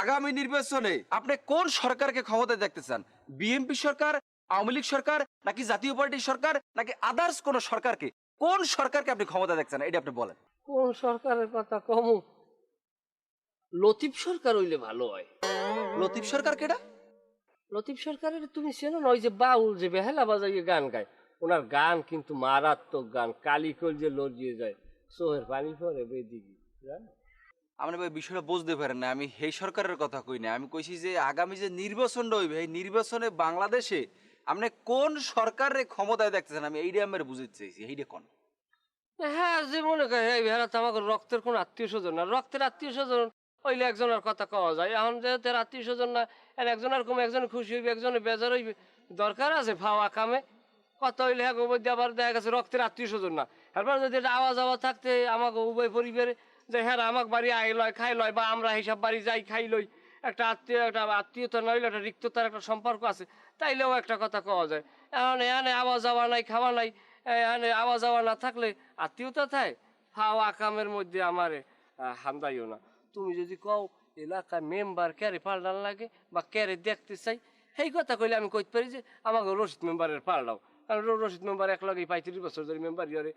আগামী নির্বাচনে আপনি কোন সরকারকে ক্ষমতায় দেখতে চান? বিএনপি সরকার, আওয়ামী লীগ সরকার, নাকি জাতীয় পার্টির সরকার, নাকি আদার্স কোন সরকারকে? কোন সরকারকে আপনি ক্ষমতায় দেখছেন? এটা আপনি বলেন। কোন সরকারের কথা কমু? লতিফ সরকার হইলে ভালো হয়। লতিফ সরকার কেডা? লতিফ সরকারের তুমি চেনো না? ওই যে বাউল যে বেহালা বাজাইয়ে গান গায়, ওনার গান কিন্তু মারাত্মক গান, কালিকল যে লড়িয়ে যায়, চোখের পানি পড়ে বেদিকে, জানো? আপনি ভাই বিষয়টা বুঝতে পারেন না। আমি সেই সরকারের কথা কই না। আমি কইছি যে আগামী যে নির্বাচনটা হইবে, এই নির্বাচনে বাংলাদেশে আপনি কোন সরকারের ক্ষমতায় দেখতেছেন? আমি এইটা আমার বুঝাইতে চাইছি। এইটা কোন? হ্যাঁ, যে মনে করে এই ভেড়া তো আমাকে রক্তের কোন আত্মীয় স্বজন না, রক্তের আত্মীয় স্বজন হইলে একজনের কথা কওয়া যায়। এখন যেহেতু এর আত্মীয় স্বজন না, এর একজনের কম, একজন খুশি হইবে, একজনের বেজার হইবে, দরকার আছে ফাওয়া কামে কথা হইলে হ্যাঁ মধ্যে আবার দেখা গেছে রক্তের আত্মীয় স্বজন না, এরপর যদি এটা আওয়াজ আওয়াজ থাকতে আমাকে উভয় পরিবারে যে হ্যাঁ আমাক বাড়ি আই লয় খাই লয়, বা আমরা হিসাব বাড়ি যাই খাই লই, একটা আত্মীয়তা নইলে একটা রিক্ততার একটা সম্পর্ক আছে, তাইলেও একটা কথা কওয়া যায়। এখন এখানে আওয়াজ যাওয়া নাই, খাওয়া নাই, এখানে আওয়াজ যাওয়া না থাকলে আত্মীয়তা থায় ফাওয়া কামের মধ্যে আমারে হামদাইও না। তুমি যদি কও এলাকায় মেম্বার ক্যারে পাল্টান লাগে বা ক্যারে দেখতে চাই, সেই কথা কইলে আমি কইতে পারি যে আমাকে রশিদ মেম্বারের পাল্টাও, কারণ রশিদ মেম্বার এক লগেই 35 বছর ধরে মেম্বার ইয়ারে